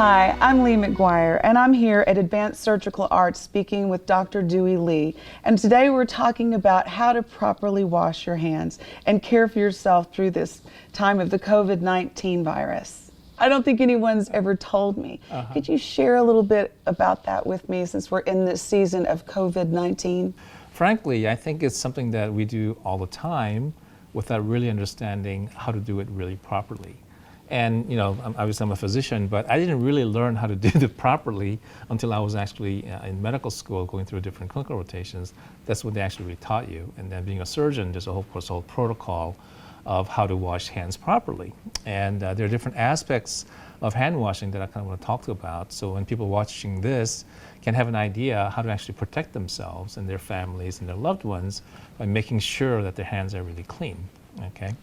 Hi, I'm Lee McGuire, and I'm here at Advanced Surgical Arts speaking with Dr. Dewey Lee. And today we're talking about how to properly wash your hands and care for yourself through this time of the COVID-19 virus. I don't think anyone's ever told me. Could you share a little bit about that with me since we're in this season of COVID-19? Frankly, I think it's something that we do all the time without really understanding how to do it really properly. And obviously I'm a physician, but I didn't really learn how to do it properly until I was actually in medical school going through different clinical rotations. That's what they actually taught you. And then being a surgeon, there's a whole protocol of how to wash hands properly. And there are different aspects of hand washing that I kind of want to talk about. So when people watching this can have an idea how to actually protect themselves and their families and their loved ones by making sure that their hands are really clean, okay?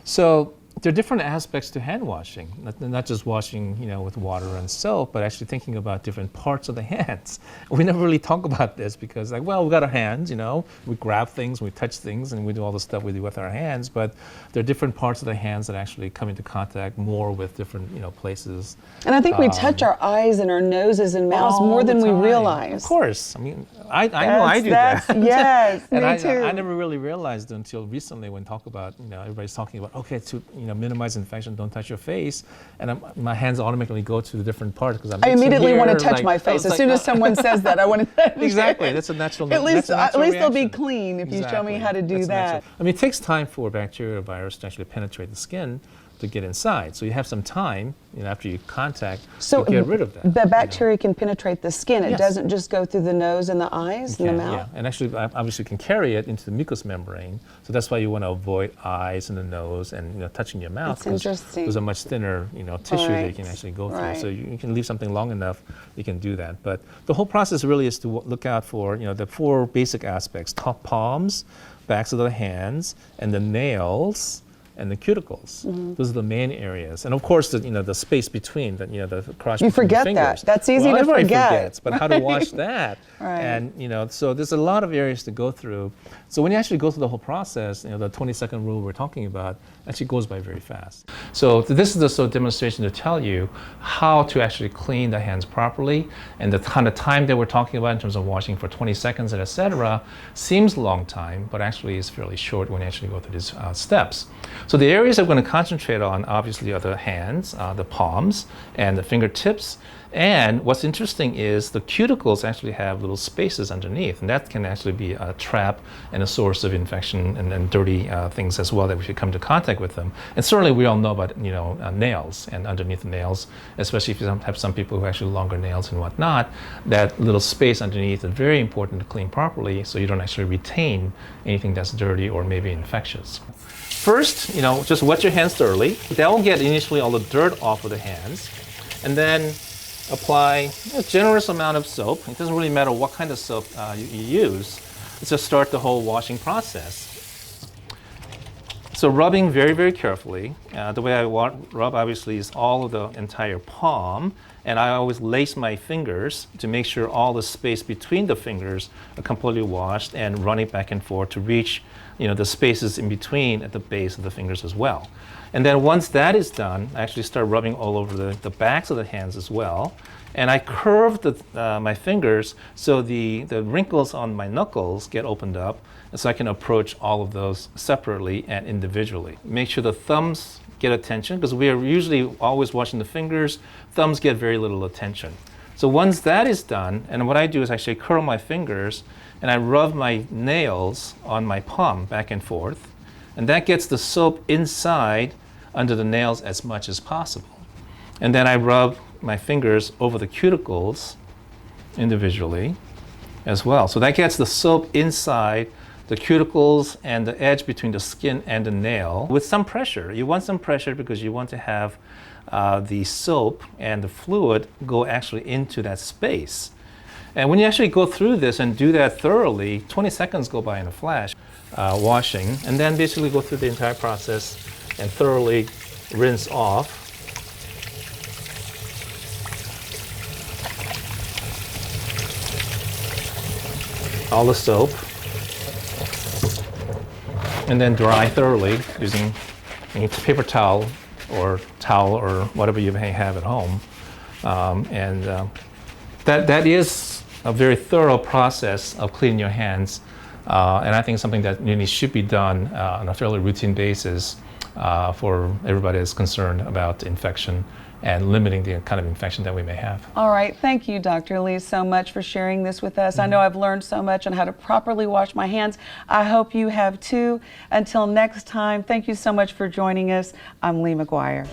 So there are different aspects to hand washing, not just washing with water and soap, but actually thinking about different parts of the hands. We never really talk about this because we got our hands, we grab things, we touch things, and we do all the stuff we do with our hands, but there are different parts of the hands that actually come into contact more with different places. And I think we touch our eyes and our noses and mouths more than we realize. Of course. I mean, I know I do that. Yes, and me too. I never really realized until recently when talk about, everybody's talking about, okay, to minimize infection, don't touch your face, and my hands automatically go to the different parts because I immediately want to touch my face as soon as someone says that. I want to touch exactly. That's a natural. At least reaction. they'll be clean if you show me how to do that. Natural. I mean, it takes time for bacteria or virus to actually penetrate the skin to get inside. So you have some time, after you contact, to get rid of that. The bacteria can penetrate the skin. It Yes. doesn't just go through the nose and the eyes and the mouth. Yeah, and actually, obviously, can carry it into the mucous membrane. So that's why you want to avoid eyes and the nose and touching your mouth. That's interesting. There's a much thinner, tissue that you can actually go through. So you can leave something long enough, you can do that. But the whole process really is to look out for, the four basic aspects: top palms, backs of the hands, and the nails, and the cuticles. Those are the main areas, and of course the space between the cross. You forget that. That's easy to everybody forget. Forgets, but how to wash that? Right. And so there's a lot of areas to go through. So when you actually go through the whole process, the 20-second rule we're talking about actually goes by very fast. So this is the demonstration to tell you how to actually clean the hands properly, and the kind of time that we're talking about in terms of washing for 20 seconds and etc. seems a long time, but actually is fairly short when you actually go through these steps. So the areas I'm going to concentrate on obviously are the hands, the palms, and the fingertips. And what's interesting is the cuticles actually have little spaces underneath, and that can actually be a trap and a source of infection and then dirty things as well that if you come into contact with them. And certainly we all know about nails, and underneath the nails, especially if you have some people who have actually longer nails and whatnot, that little space underneath is very important to clean properly so you don't actually retain anything that's dirty or maybe infectious. First, just wet your hands thoroughly. That will get initially all the dirt off of the hands, and then apply a generous amount of soap. It doesn't really matter what kind of soap you use. Let's just start the whole washing process. So rubbing very, very carefully. The way I rub obviously is all of the entire palm, and I always lace my fingers to make sure all the space between the fingers are completely washed and running back and forth to reach the spaces in between at the base of the fingers as well. And then once that is done, I actually start rubbing all over the backs of the hands as well. And I curve my fingers so the wrinkles on my knuckles get opened up, and so I can approach all of those separately and individually. Make sure the thumbs get attention, because we are usually always washing the fingers. Thumbs get very little attention. So once that is done, and what I do is actually curl my fingers, and I rub my nails on my palm back and forth, and that gets the soap inside under the nails as much as possible. And then I rub my fingers over the cuticles individually as well. So that gets the soap inside the cuticles and the edge between the skin and the nail with some pressure. You want some pressure because you want to have the soap and the fluid go actually into that space. And when you actually go through this and do that thoroughly, 20 seconds go by in a flash, washing, and then basically go through the entire process and thoroughly rinse off. All the soap, and then dry thoroughly using a paper towel or whatever you may have at home. That is a very thorough process of cleaning your hands, and I think something that really should be done on a fairly routine basis for everybody that's concerned about infection and limiting the kind of infection that we may have. All right, thank you, Dr. Lee, so much for sharing this with us. I know I've learned so much on how to properly wash my hands. I hope you have too. Until next time, thank you so much for joining us. I'm Lee McGuire.